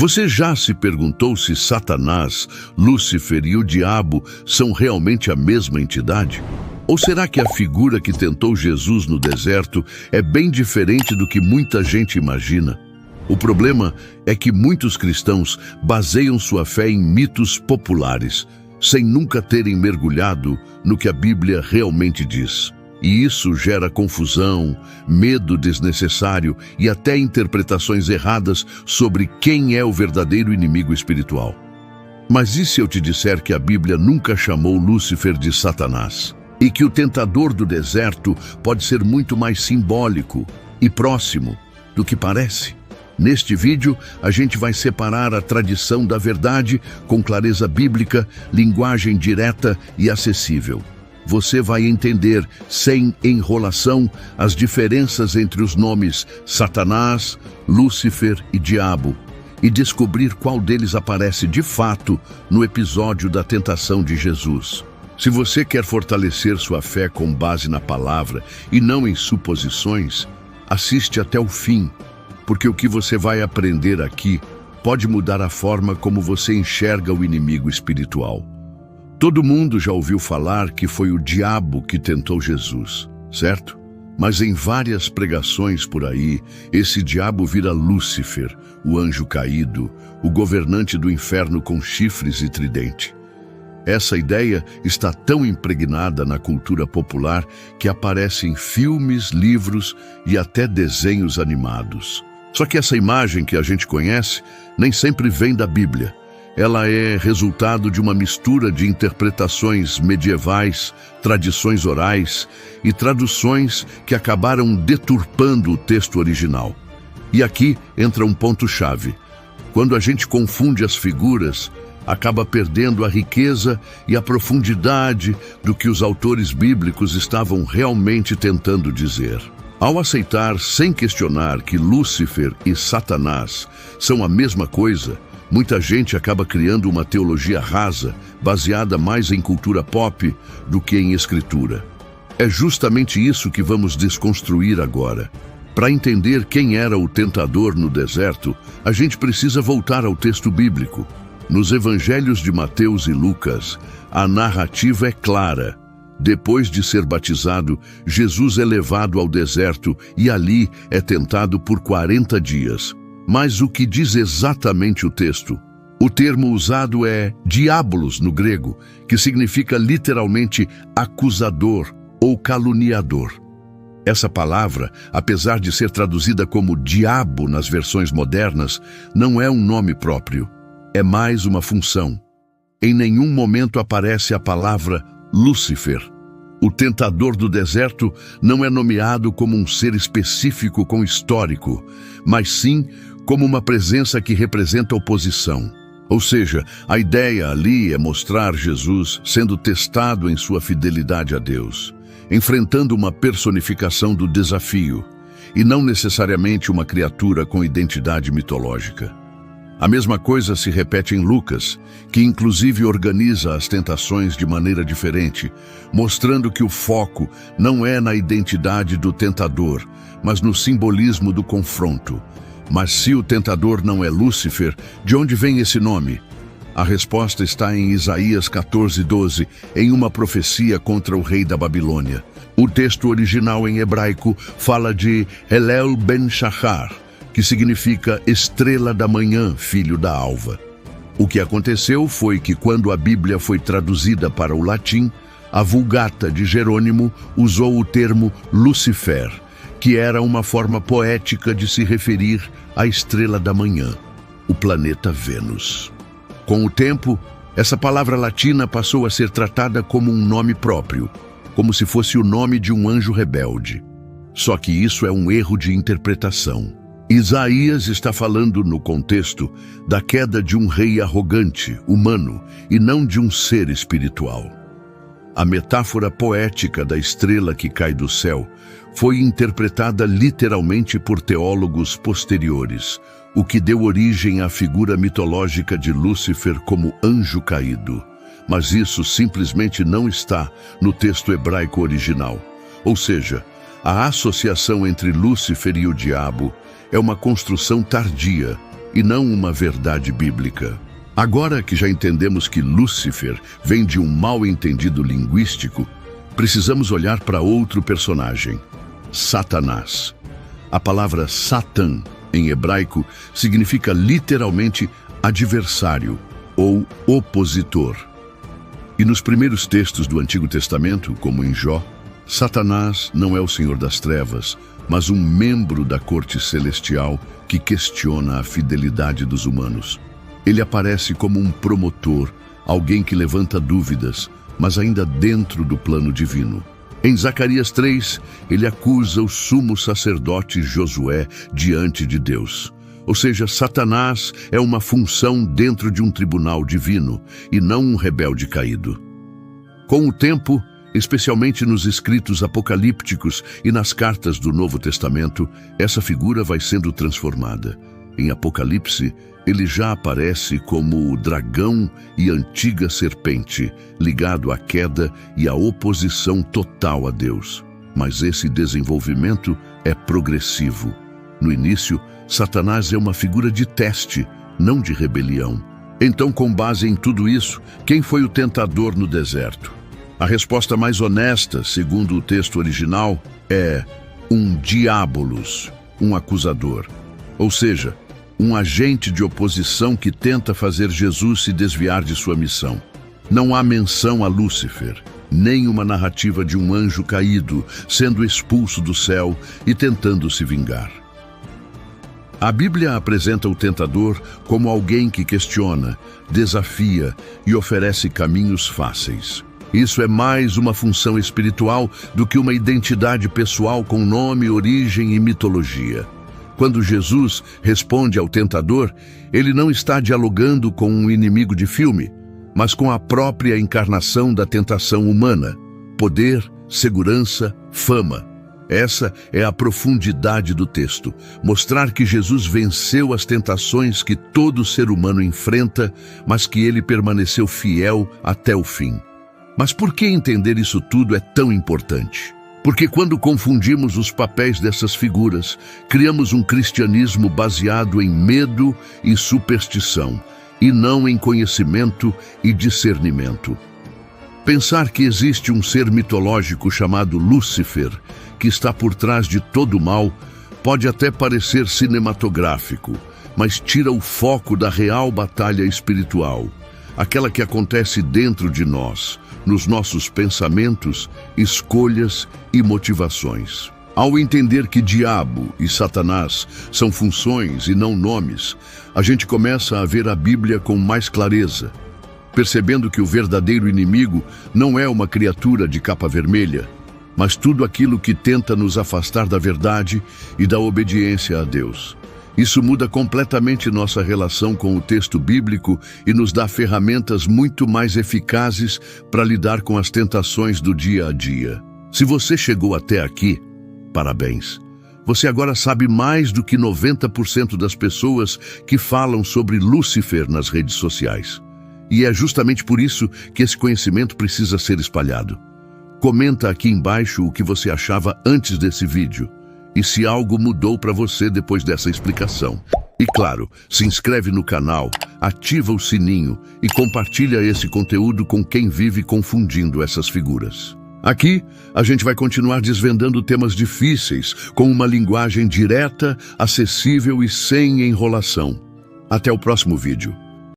Você já se perguntou se Satanás, Lúcifer e o diabo são realmente a mesma entidade? Ou será que a figura que tentou Jesus no deserto é bem diferente do que muita gente imagina? O problema é que muitos cristãos baseiam sua fé em mitos populares, sem nunca terem mergulhado no que a Bíblia realmente diz. E isso gera confusão, medo desnecessário e até interpretações erradas sobre quem é o verdadeiro inimigo espiritual. Mas e se eu te disser que a Bíblia nunca chamou Lúcifer de Satanás? E que o tentador do deserto pode ser muito mais simbólico e próximo do que parece? Neste vídeo, a gente vai separar a tradição da verdade com clareza bíblica, linguagem direta e acessível. Você vai entender, sem enrolação, as diferenças entre os nomes Satanás, Lúcifer e Diabo, e descobrir qual deles aparece de fato no episódio da tentação de Jesus. Se você quer fortalecer sua fé com base na palavra e não em suposições, assiste até o fim, porque o que você vai aprender aqui pode mudar a forma como você enxerga o inimigo espiritual. Todo mundo já ouviu falar que foi o diabo que tentou Jesus, certo? Mas em várias pregações por aí, esse diabo vira Lúcifer, o anjo caído, o governante do inferno com chifres e tridente. Essa ideia está tão impregnada na cultura popular que aparece em filmes, livros e até desenhos animados. Só que essa imagem que a gente conhece nem sempre vem da Bíblia. Ela é resultado de uma mistura de interpretações medievais, tradições orais e traduções que acabaram deturpando o texto original. E aqui entra um ponto-chave. Quando a gente confunde as figuras, acaba perdendo a riqueza e a profundidade do que os autores bíblicos estavam realmente tentando dizer. Ao aceitar sem questionar que Lúcifer e Satanás são a mesma coisa, muita gente acaba criando uma teologia rasa, baseada mais em cultura pop do que em escritura. É justamente isso que vamos desconstruir agora. Para entender quem era o tentador no deserto, a gente precisa voltar ao texto bíblico. Nos evangelhos de Mateus e Lucas, a narrativa é clara. Depois de ser batizado, Jesus é levado ao deserto e ali é tentado por 40 dias. Mas o que diz exatamente o texto? O termo usado é diabolos no grego, que significa literalmente acusador ou caluniador. Essa palavra, apesar de ser traduzida como diabo nas versões modernas, não é um nome próprio. É mais uma função. Em nenhum momento aparece a palavra Lúcifer. O tentador do deserto não é nomeado como um ser específico com histórico, mas sim como uma presença que representa oposição. Ou seja, a ideia ali é mostrar Jesus sendo testado em sua fidelidade a Deus, enfrentando uma personificação do desafio, e não necessariamente uma criatura com identidade mitológica. A mesma coisa se repete em Lucas, que inclusive organiza as tentações de maneira diferente, mostrando que o foco não é na identidade do tentador, mas no simbolismo do confronto. Mas se o tentador não é Lúcifer, de onde vem esse nome? A resposta está em Isaías 14:12, em uma profecia contra o rei da Babilônia. O texto original em hebraico fala de Elel ben Shachar, que significa estrela da manhã, filho da alva. O que aconteceu foi que quando a Bíblia foi traduzida para o latim, a Vulgata de Jerônimo usou o termo Lucifer, que era uma forma poética de se referir à estrela da manhã, o planeta Vênus. Com o tempo, essa palavra latina passou a ser tratada como um nome próprio, como se fosse o nome de um anjo rebelde. Só que isso é um erro de interpretação. Isaías está falando no contexto da queda de um rei arrogante, humano, e não de um ser espiritual. A metáfora poética da estrela que cai do céu foi interpretada literalmente por teólogos posteriores, o que deu origem à figura mitológica de Lúcifer como anjo caído. Mas isso simplesmente não está no texto hebraico original. Ou seja, a associação entre Lúcifer e o diabo é uma construção tardia, e não uma verdade bíblica. Agora que já entendemos que Lúcifer vem de um mal-entendido linguístico, precisamos olhar para outro personagem, Satanás. A palavra Satan, em hebraico, significa literalmente adversário ou opositor. E nos primeiros textos do Antigo Testamento, como em Jó, Satanás não é o Senhor das Trevas, mas um membro da corte celestial que questiona a fidelidade dos humanos. Ele aparece como um promotor, alguém que levanta dúvidas, mas ainda dentro do plano divino. Em Zacarias 3, ele acusa o sumo sacerdote Josué diante de Deus. Ou seja, Satanás é uma função dentro de um tribunal divino e não um rebelde caído. Com o tempo, especialmente nos escritos apocalípticos e nas cartas do Novo Testamento, essa figura vai sendo transformada. Em Apocalipse, ele já aparece como o dragão e antiga serpente, ligado à queda e à oposição total a Deus. Mas esse desenvolvimento é progressivo. No início, Satanás é uma figura de teste, não de rebelião. Então, com base em tudo isso, quem foi o tentador no deserto? A resposta mais honesta, segundo o texto original, é um diabolos, um acusador. Ou seja, um agente de oposição que tenta fazer Jesus se desviar de sua missão. Não há menção a Lúcifer, nem uma narrativa de um anjo caído sendo expulso do céu e tentando se vingar. A Bíblia apresenta o tentador como alguém que questiona, desafia e oferece caminhos fáceis. Isso é mais uma função espiritual do que uma identidade pessoal com nome, origem e mitologia. Quando Jesus responde ao tentador, ele não está dialogando com um inimigo de filme, mas com a própria encarnação da tentação humana: poder, segurança, fama. Essa é a profundidade do texto, mostrar que Jesus venceu as tentações que todo ser humano enfrenta, mas que ele permaneceu fiel até o fim. Mas por que entender isso tudo é tão importante? Porque quando confundimos os papéis dessas figuras, criamos um cristianismo baseado em medo e superstição, e não em conhecimento e discernimento. Pensar que existe um ser mitológico chamado Lúcifer, que está por trás de todo o mal, pode até parecer cinematográfico, mas tira o foco da real batalha espiritual, aquela que acontece dentro de nós, nos nossos pensamentos, escolhas e motivações. Ao entender que diabo e Satanás são funções e não nomes, a gente começa a ver a Bíblia com mais clareza, percebendo que o verdadeiro inimigo não é uma criatura de capa vermelha, mas tudo aquilo que tenta nos afastar da verdade e da obediência a Deus. Isso muda completamente nossa relação com o texto bíblico e nos dá ferramentas muito mais eficazes para lidar com as tentações do dia a dia. Se você chegou até aqui, parabéns! Você agora sabe mais do que 90% das pessoas que falam sobre Lúcifer nas redes sociais. E é justamente por isso que esse conhecimento precisa ser espalhado. Comenta aqui embaixo o que você achava antes desse vídeo e se algo mudou para você depois dessa explicação. E claro, se inscreve no canal, ativa o sininho e compartilha esse conteúdo com quem vive confundindo essas figuras. Aqui, a gente vai continuar desvendando temas difíceis com uma linguagem direta, acessível e sem enrolação. Até o próximo vídeo.